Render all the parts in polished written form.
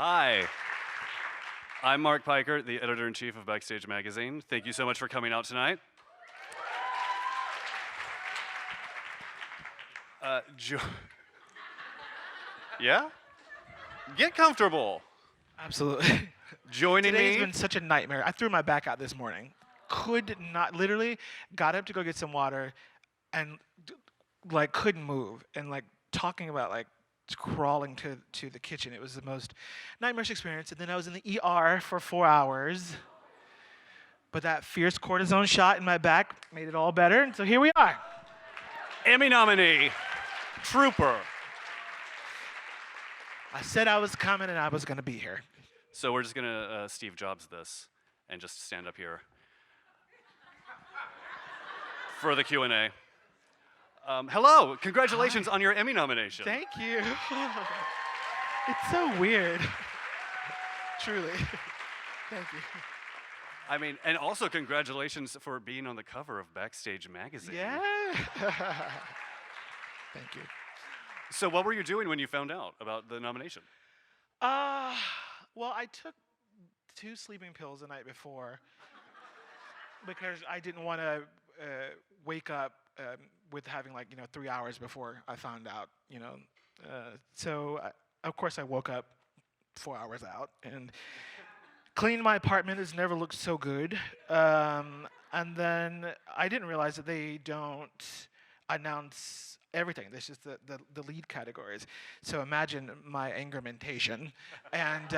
Hi. I'm Mark Peikert, the editor-in-chief of Backstage magazine. Thank you so much for coming out tonight. Yeah? Get comfortable. Absolutely. Joining Today's me. been such a nightmare. I threw my back out this morning. Could not, literally got up to go get some water and couldn't move. And talking about crawling to the kitchen. It was the most nightmarish experience. And then I was in the ER for 4 hours. But that fierce cortisone shot in my back made it all better. And so here we are. Emmy nominee, Trooper. I said I was coming and I was going to be here. So we're just gonna Steve Jobs this and just stand up here for the Q&A. Hello, congratulations on your Emmy nomination. Thank you. It's so weird. Truly. Thank you. I mean, and also congratulations for being on the cover of Backstage magazine. Yeah. Thank you. So what were you doing when you found out about the nomination? Well, I took 2 sleeping pills the night before because I didn't want to wake up with having 3 hours before I found out, So of course I woke up 4 hours out and cleaned my apartment. It's never looked so good. And then I didn't realize that they don't announce everything. This is the lead categories. So imagine my angermentation. And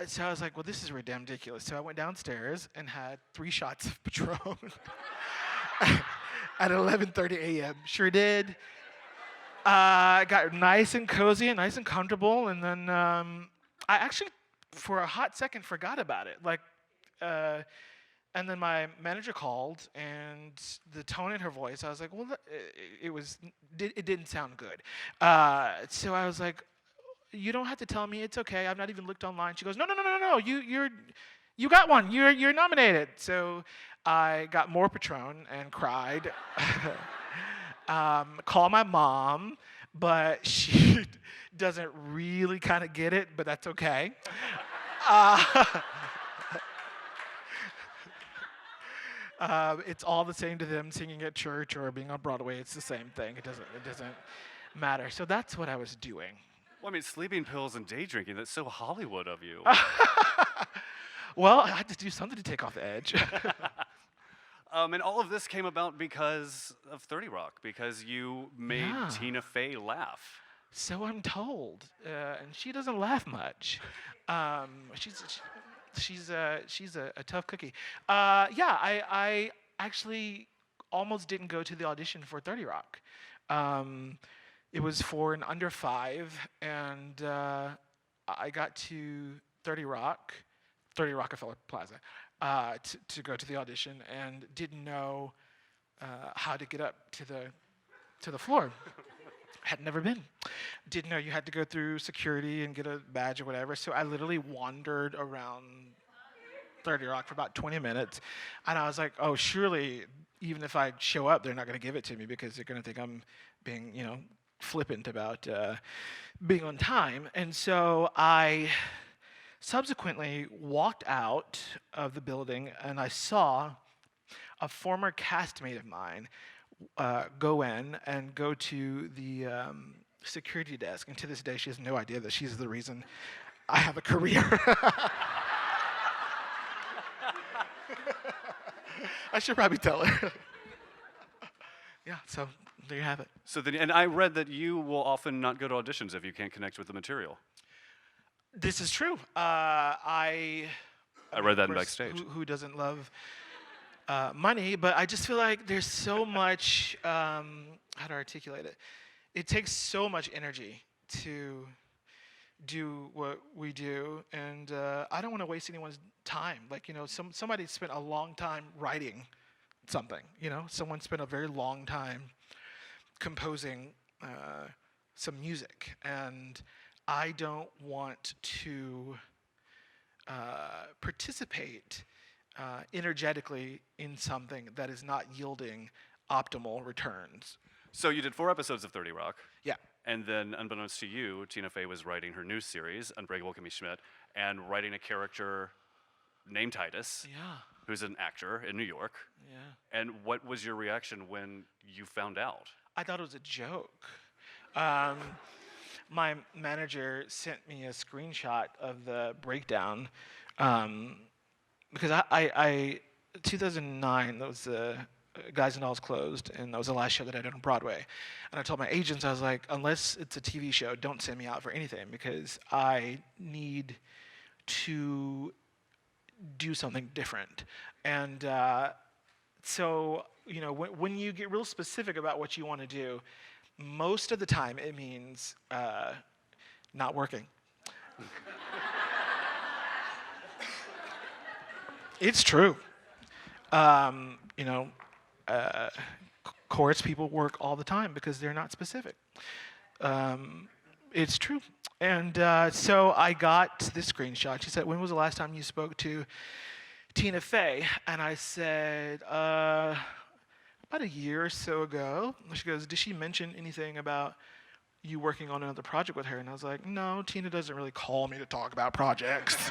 so I was like, well, this is ridiculous. So I went downstairs and had 3 shots of Patron at 11:30 a.m. Sure did. Got nice and cozy and nice and comfortable. And then I actually, for a hot second, forgot about it. And then my manager called, and the tone in her voice, I was like, well, it didn't sound good. So I was like, you don't have to tell me. It's okay. I've not even looked online. She goes, no. You got one. You're nominated. So I got more Patron and cried. Call my mom, but she doesn't really kind of get it, but that's okay. It's all the same to them singing at church or being on Broadway. It's the same thing. It doesn't matter. So that's what I was doing. Well, I mean, sleeping pills and day drinking, that's so Hollywood of you. Well, I had to do something to take off the edge. And all of this came about because of 30 Rock, because you made Tina Fey laugh. So I'm told. And she doesn't laugh much. She's a tough cookie. I actually almost didn't go to the audition for 30 Rock. It was for an under 5, and I got to 30 Rockefeller Plaza, to go to the audition, and didn't know how to get up to the floor. Had never been. Didn't know you had to go through security and get a badge or whatever. So I literally wandered around 30 Rock for about 20 minutes. And I was like, oh, surely even if I show up, they're not going to give it to me because they're going to think I'm being, flippant about being on time. And so I subsequently walked out of the building and I saw a former castmate of mine go in and go to the security desk. And to this day, she has no idea that she's the reason I have a career. I should probably tell her. Yeah, so there you have it. So and I read that you will often not go to auditions if you can't connect with the material. This is true. I read that in Backstage. Who doesn't love money? But I just feel like there's so much, how to articulate it? It takes so much energy to do what we do, and I don't want to waste anyone's time. Somebody spent a long time writing something. Someone spent a very long time composing some music, and I don't want to participate energetically in something that is not yielding optimal returns. So you did 4 episodes of 30 Rock. Yeah. And then, unbeknownst to you, Tina Fey was writing her new series, Unbreakable Kimmy Schmidt, and writing a character named Tituss, Yeah. who's an actor in New York. Yeah. And what was your reaction when you found out? I thought it was a joke. My manager sent me a screenshot of the breakdown because I 2009, that was the Guys and Dolls closed, and that was the last show that I did on Broadway. And I told my agents, I was like, unless it's a TV show, don't send me out for anything because I need to do something different. And so, you know, when you get real specific about what you want to do, most of the time it means not working. It's true. You know, chorus people work all the time because they're not specific. It's true. And so I got this screenshot. She said, when was the last time you spoke to Tina Fey? And I said, about a year or so ago. She goes, did she mention anything about you working on another project with her? And I was like, no, Tina doesn't really call me to talk about projects.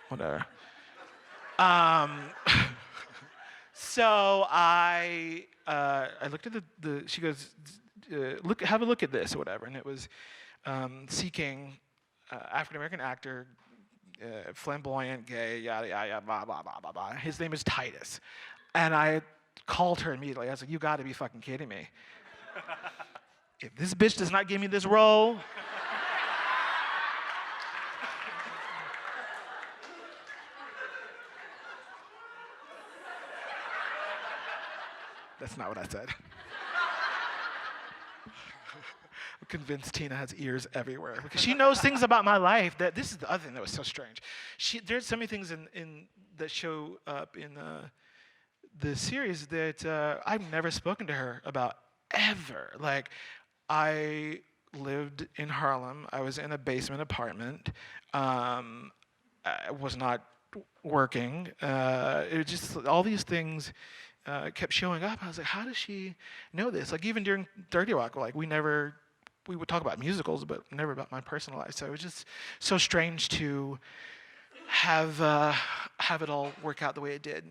Whatever. So I looked at the she goes, have a look at this or whatever, and it was seeking African American actor, flamboyant, gay, yada yada yada, blah blah blah blah blah. His name is Tituss, and I called her immediately. I was like, you got to be fucking kidding me! If this bitch does not give me this role. That's not what I said. I'm convinced Tina has ears everywhere because she knows things about my life. That this is the other thing that was so strange. There's so many things in that show up in the series that I've never spoken to her about ever. Like, I lived in Harlem. I was in a basement apartment. I was not working. It was just all these things. Kept showing up. I was like, how does she know this? Like, even during 30 Rock, like, we would talk about musicals, but never about my personal life. So it was just so strange to have it all work out the way it did.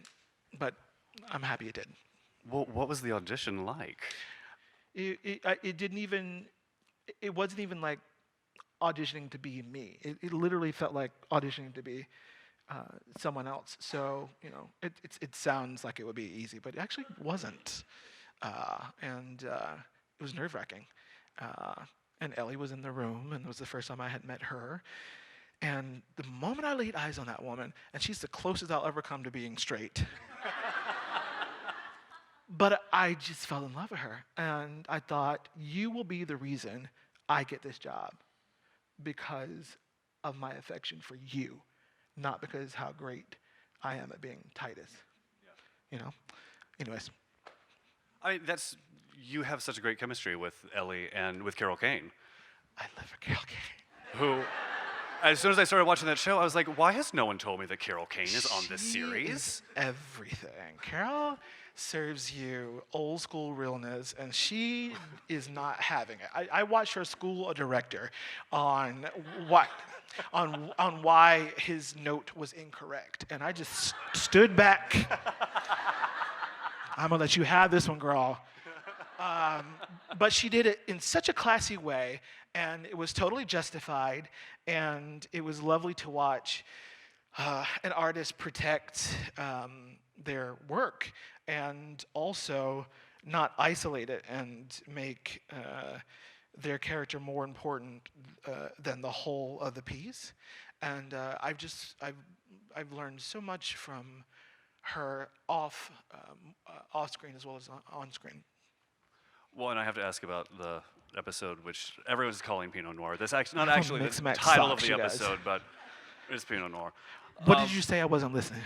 But I'm happy it did. Well, what was the audition like? It didn't even. It wasn't even like auditioning to be me. It literally felt like auditioning to be someone else. So, you know, it sounds like it would be easy, but it actually wasn't. And it was nerve-wracking. And Ellie was in the room, and it was the first time I had met her. And the moment I laid eyes on that woman, and she's the closest I'll ever come to being straight. But I just fell in love with her. And I thought, you will be the reason I get this job because of my affection for you. Not because how great I am at being Tituss. Yeah. You know? Anyways. I mean, you have such a great chemistry with Ellie and with Carol Kane. I live for Carol Kane. Who, as soon as I started watching that show, I was like, why has no one told me that Carol Kane is on this series? She is everything. Carol serves you old school realness, and she is not having it. I watched her school a director on what. On why his note was incorrect. And I just stood back. I'm gonna let you have this one, girl. But she did it in such a classy way, and it was totally justified, and it was lovely to watch an artist protect their work and also not isolate it and make their character more important than the whole of the piece. And I've learned so much from her off screen as well as on screen. Well, and I have to ask about the episode, which everyone's calling Pinot Noir. That's actually not actually the Mix-and-match title socks, of the you guys. episode, but it's Pinot Noir. What did you say? I wasn't listening.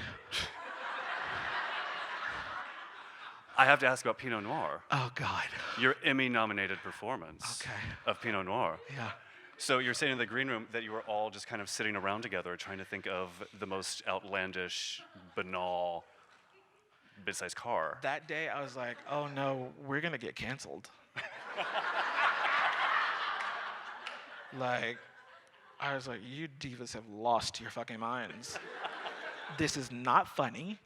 I have to ask about Pinot Noir. Oh, God. Your Emmy-nominated performance Okay. of Pinot Noir. Yeah. So you're saying in the green room that you were all just kind of sitting around together trying to think of the most outlandish, banal, mid-sized car. That day, I was like, oh no, we're gonna get canceled. Like, I was like, you divas have lost your fucking minds. This is not funny.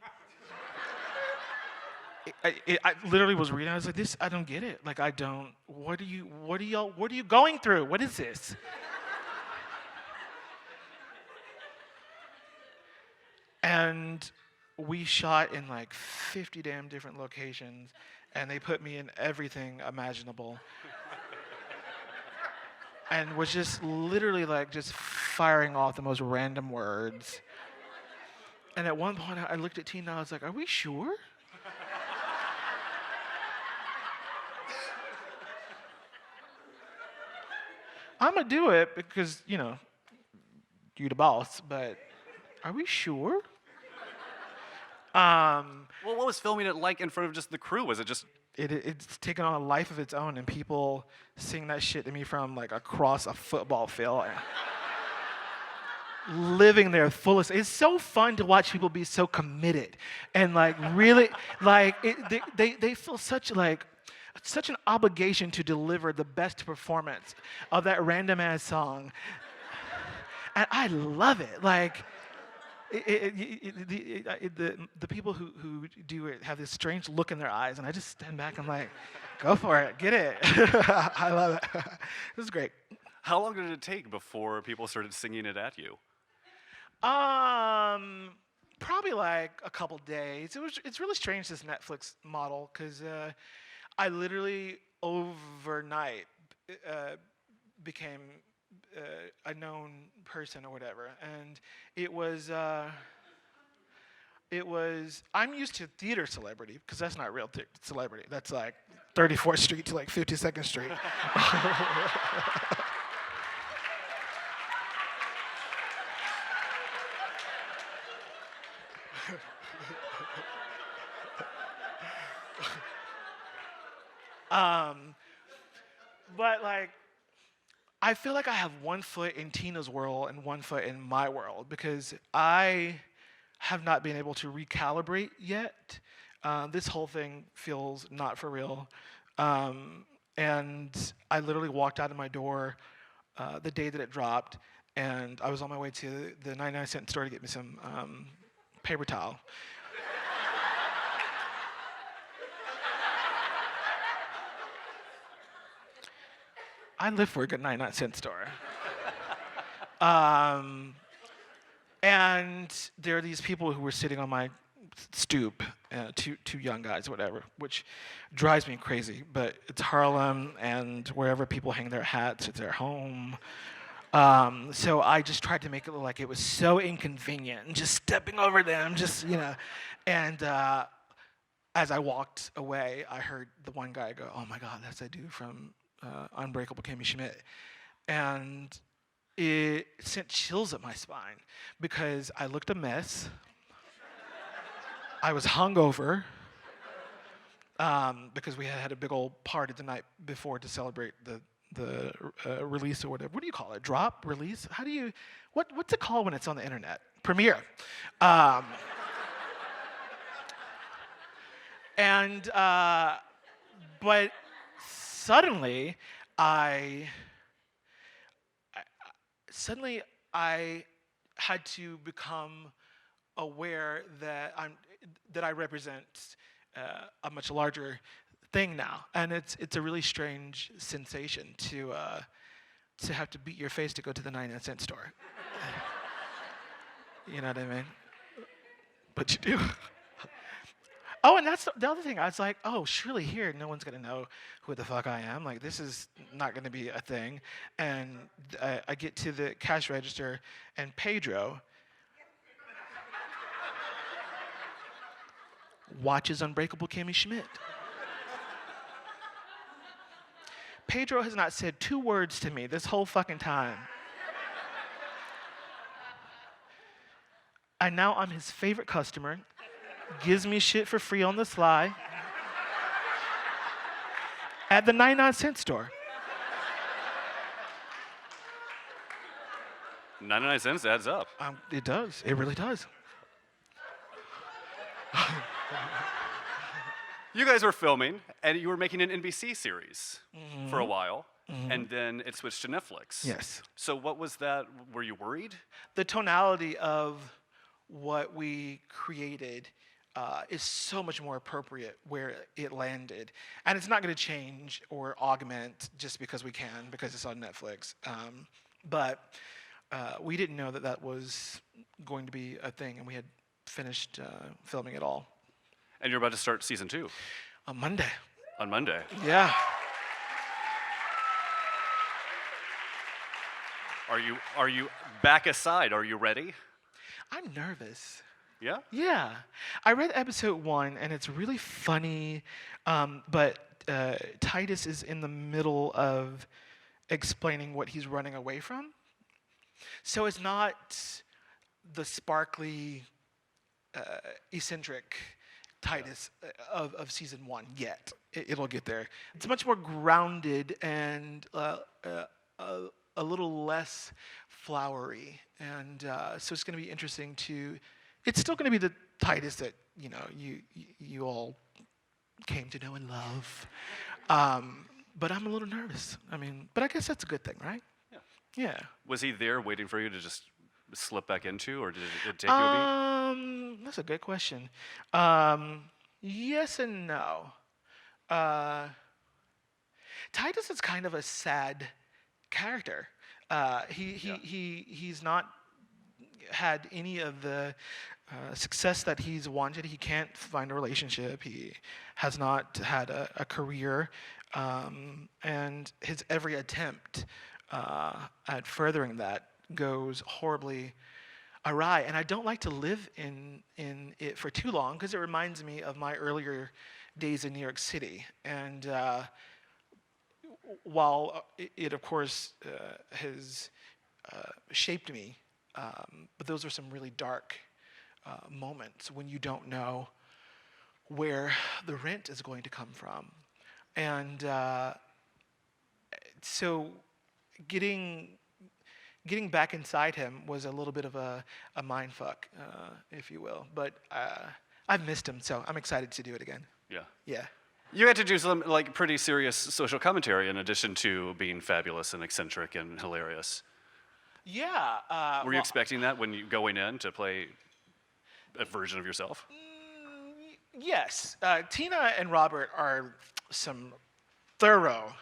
I literally was reading. I was like, "This, I don't get it. Like, I don't. What are you going through? What is this?" And we shot in like 50 damn different locations, and they put me in everything imaginable, and was just literally like just firing off the most random words. And at one point, I looked at Tina. I was like, "Are we sure?" I'm gonna do it because, you know, you're the boss, but are we sure? Well, what was filming it like in front of just the crew? Was it just... It's taken on a life of its own, and people sing that shit to me from like across a football field. Living their fullest. It's so fun to watch people be so committed and like really like they feel such an obligation to deliver the best performance of that random ass song, and I love it. Like the people who do it have this strange look in their eyes, and I just stand back and like, go for it, get it. I love it. This is great. How long did it take before people started singing it at you? Probably like a couple days. It's really strange, this Netflix model, because I literally overnight became a known person or whatever, and it was I'm used to theater celebrity, because that's not real celebrity. That's like 34th Street to like 52nd Street. But like, I feel like I have one foot in Tina's world and one foot in my world, because I have not been able to recalibrate yet. This whole thing feels not for real. And I literally walked out of my door the day that it dropped, and I was on my way to the 99-cent store to get me some paper towel. I live for a good 99-cent store. And there are these people who were sitting on my stoop, two young guys, whatever, which drives me crazy. But it's Harlem, and wherever people hang their hats, it's their home. So I just tried to make it look like it was so inconvenient, and just stepping over them, just, you know. And as I walked away, I heard the one guy go, "Oh my God, that's that dude from Unbreakable Kimmy Schmidt," and it sent chills up my spine, because I looked a mess. I was hungover because we had a big old party the night before to celebrate the release or whatever. What do you call it? Drop? Release? How do you? What's it called when it's on the internet? Premiere. But suddenly I had to become aware that I represent a much larger thing now, and it's a really strange sensation to have to beat your face to go to the 99-cent store. You know what I mean? But you do. Oh, and that's the other thing. I was like, oh, surely here no one's gonna know who the fuck I am. Like, this is not gonna be a thing. And I get to the cash register, and Pedro watches Unbreakable Kimmy Schmidt. Pedro has not said 2 words to me this whole fucking time. And now I'm his favorite customer. Gives me shit for free on the sly at the 99-cent store. 99 cents adds up. It does. It really does. You guys were filming, and you were making an NBC series for a while, and then it switched to Netflix. Yes. So what was that? Were you worried? The tonality of what we created is so much more appropriate where it landed. And it's not going to change or augment just because we can, because it's on Netflix. But we didn't know that that was going to be a thing, and we had finished filming it all. And you're about to start season 2. On Monday. On Monday. Yeah. Are you back aside? Are you ready? I'm nervous. Yeah? Yeah. I read episode 1, and it's really funny, but Tituss is in the middle of explaining what he's running away from. So it's not the sparkly, eccentric Tituss of season 1 yet. It'll get there. It's much more grounded and a little less flowery, and so it's going to be interesting to. It's still going to be the Tituss that you all came to know and love, but I'm a little nervous. I mean, but I guess that's a good thing, right? Yeah. Yeah. Was he there waiting for you to just slip back into, or did it take you a beat? That's a good question. Yes and no. Tituss is kind of a sad character. He's not had any of the success that he's wanted. He can't find a relationship. He has not had a career, and his every attempt at furthering that goes horribly awry. And I don't like to live in it for too long because it reminds me of my earlier days in New York City. And while it of course has shaped me, but those are some really dark moments when you don't know where the rent is going to come from. And so getting back inside him was a little bit of a mind fuck, if you will. But I've missed him, so I'm excited to do it again. Yeah. Yeah. You had to do some pretty serious social commentary in addition to being fabulous and eccentric and hilarious. Yeah. Were you expecting that when you going in to play a version of yourself? Yes. Tina and Robert are some thorough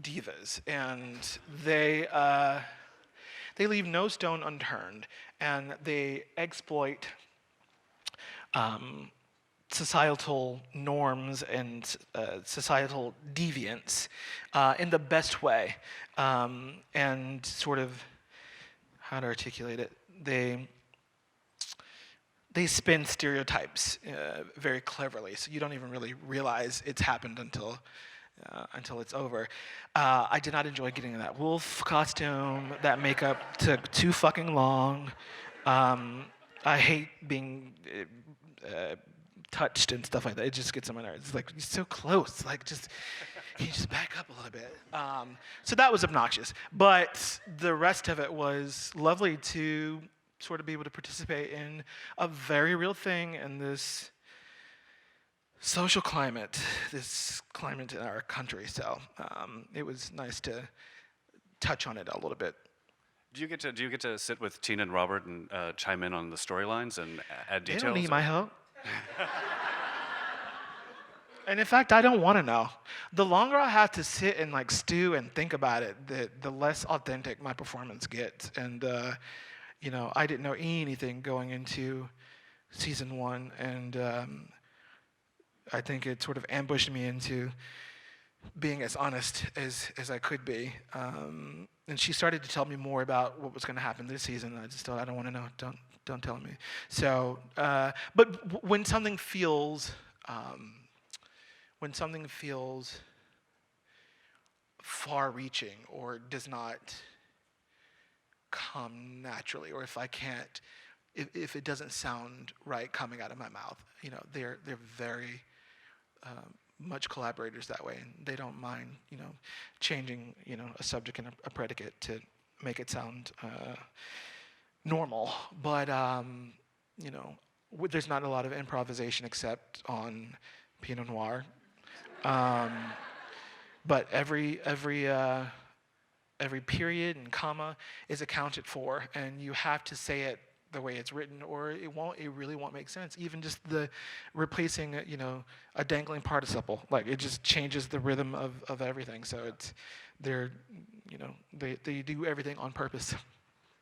divas, and they leave no stone unturned, and they exploit societal norms and societal deviance in the best way, and sort of how to articulate it. They spin stereotypes very cleverly, so you don't even really realize it's happened until it's over. I did not enjoy getting in that wolf costume. That makeup took too fucking long. I hate being touched and stuff like that. It just gets on my nerves. It's like, you're so close. Like, can you just back up a little bit? So that was obnoxious. But the rest of it was lovely to sort of be able to participate in a very real thing in this social climate, this climate in our country. So it was nice to touch on it a little bit. Do you get to sit with Tina and Robert and chime in on the storylines and add details? They don't need my help. And in fact, I don't want to know. The longer I have to sit and stew and think about it, the less authentic my performance gets. And I didn't know anything going into season 1, and I think it sort of ambushed me into being as honest as I could be. And she started to tell me more about what was going to happen this season. I just thought, I don't want to know. Don't tell me. So, but when something feels far-reaching or does not come naturally, or if it doesn't sound right coming out of my mouth, they're very much collaborators that way, and they don't mind changing a subject and a predicate to make it sound normal. But you know, there's not a lot of improvisation except on Pinot Noir. But every period and comma is accounted for, and you have to say it the way it's written, or it really won't make sense. Even just the replacing, you know, a dangling participle, like it just changes the rhythm of everything. So they're, you know, they do everything on purpose.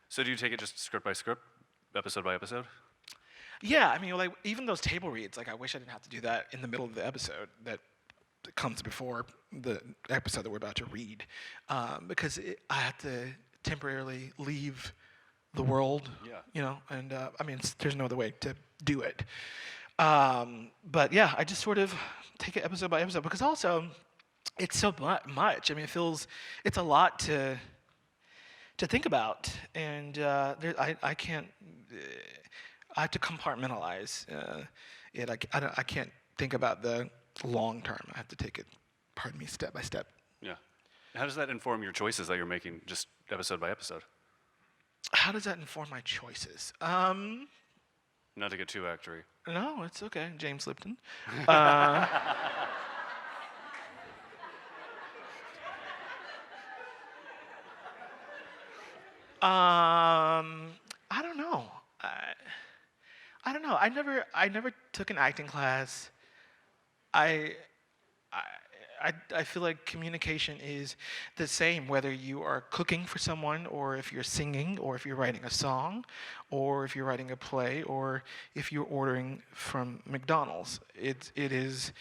So do you take it just script by script, episode by episode? Yeah, I mean, like even those table reads, like I wish I didn't have to do that in the middle of the episode that comes before the episode that we're about to read, because I have to temporarily leave the world, you know, and I mean, there's no other way to do it. But yeah, I just sort of take it episode by episode, because also it's so much. I mean, it's a lot to think about, and I can't. I have to compartmentalize it. I can't think about the long term. I have to take it, pardon me, step by step. Yeah. How does that inform your choices that you're making just episode by episode? How does that inform my choices? Not to get too actory. No, it's okay, James Lipton. I don't know. I don't know. I never took an acting class. I feel like communication is the same whether you are cooking for someone, or if you're singing, or if you're writing a song, or if you're writing a play, or if you're ordering from McDonald's. It is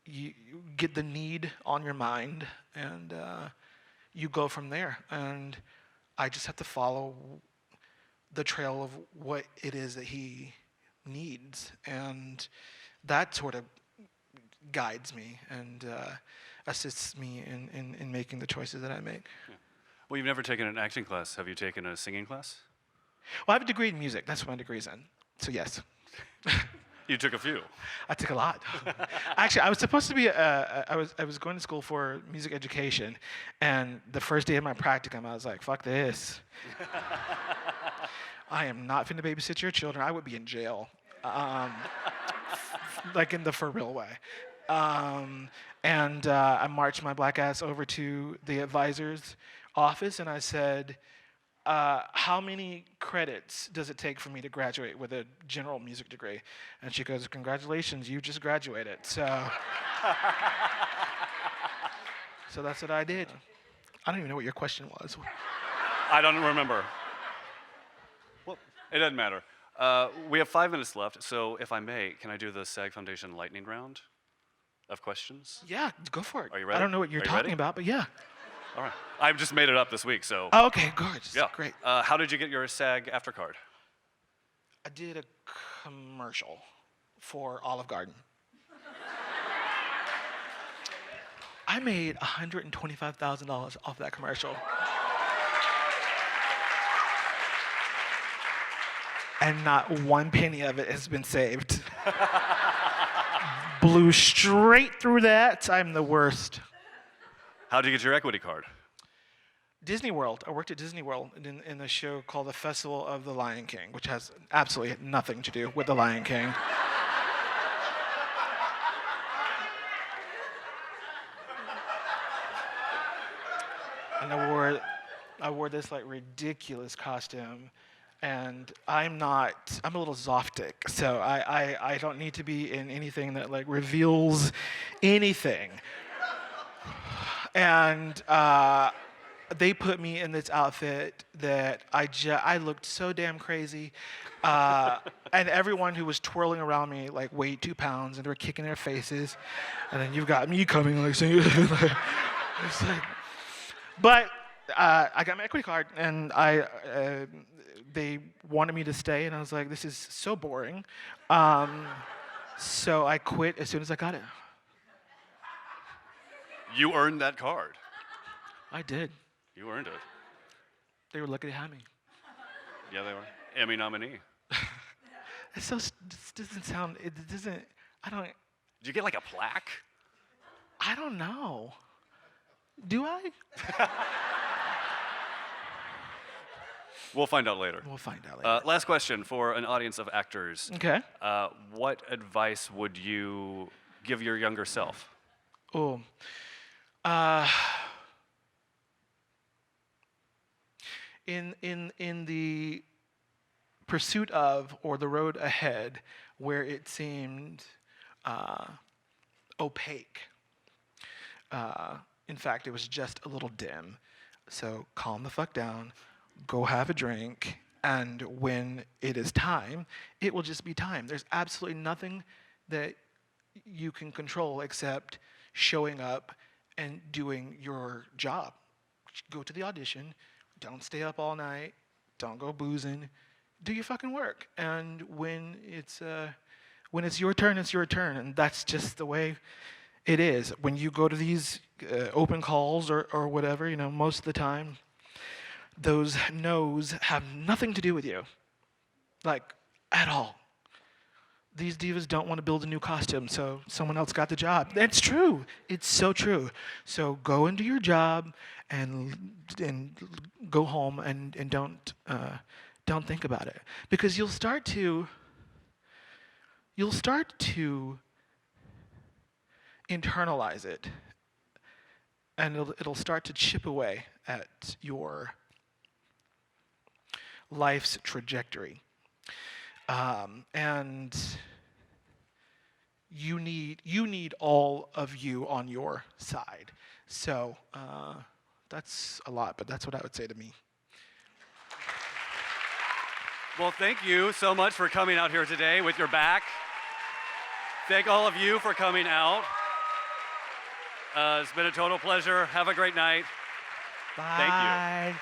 you get the need on your mind, and you go from there. And I just have to follow the trail of what it is that he needs, and that sort of guides me and assists me in making the choices that I make. Yeah. Well, you've never taken an acting class. Have you taken a singing class? Well, I have a degree in music. That's what my degree's in. So yes. You took a few. I took a lot. Actually, I was supposed to be. I was going to school for music education, and the first day of my practicum, I was like, "Fuck this! I am not finna babysit your children. I would be in jail, like in the for real way." And I marched my black ass over to the advisor's office, and I said, how many credits does it take for me to graduate with a general music degree? And she goes, congratulations, you just graduated. So that's what I did. I don't even know what your question was. I don't remember. Well, it doesn't matter. We have 5 minutes left, so if I may, can I do the SAG Foundation lightning round of questions? Yeah, go for it. Are you ready? I don't know what you're talking about, but yeah. All right. I've just made it up this week, so. Oh, okay, good. Yeah. Great. How did you get your SAG-AFTRA card? I did a commercial for Olive Garden. I made $125,000 off that commercial. And not one penny of it has been saved. Blew straight through that. I'm the worst. How did you get your equity card? Disney World. I worked at Disney World in a show called The Festival of the Lion King, which has absolutely nothing to do with the Lion King. And I wore this like ridiculous costume, and I'm a little Zoftic, so I don't need to be in anything that like reveals anything. And they put me in this outfit that I looked so damn crazy, and everyone who was twirling around me like weighed 2 pounds, and they were kicking their faces, and then you've got me coming like saying, it's like, but I got my equity card, and they wanted me to stay, and I was like, this is so boring, so I quit as soon as I got it. You earned that card. I did. You earned it. They were lucky to have me. Yeah, they were. Emmy nominee. It's so, this doesn't sound, it doesn't, I don't. Did you get like a plaque? I don't know. Do I? We'll find out later. We'll find out later. Last question for an audience of actors. Okay. What advice would you give your younger self? Oh. In the pursuit of or the road ahead where it seemed opaque. In fact, it was just a little dim. So calm the fuck down, go have a drink, and when it is time, it will just be time. There's absolutely nothing that you can control except showing up and doing your job. Go to the audition, don't stay up all night, don't go boozing, do your fucking work. And when it's your turn, it's your turn, and that's just the way it is. When you go to these open calls or whatever, you know, most of the time, those no's have nothing to do with you, like at all. These divas don't want to build a new costume, so someone else got the job. That's true. It's so true. So go and do your job, and go home, and don't think about it, because you'll start to internalize it, and it'll start to chip away at your life's trajectory. And you need all of you on your side. So that's a lot, but that's what I would say to me. Well, thank you so much for coming out here today with your back. Thank all of you for coming out. It's been a total pleasure. Have a great night. Bye. Thank you.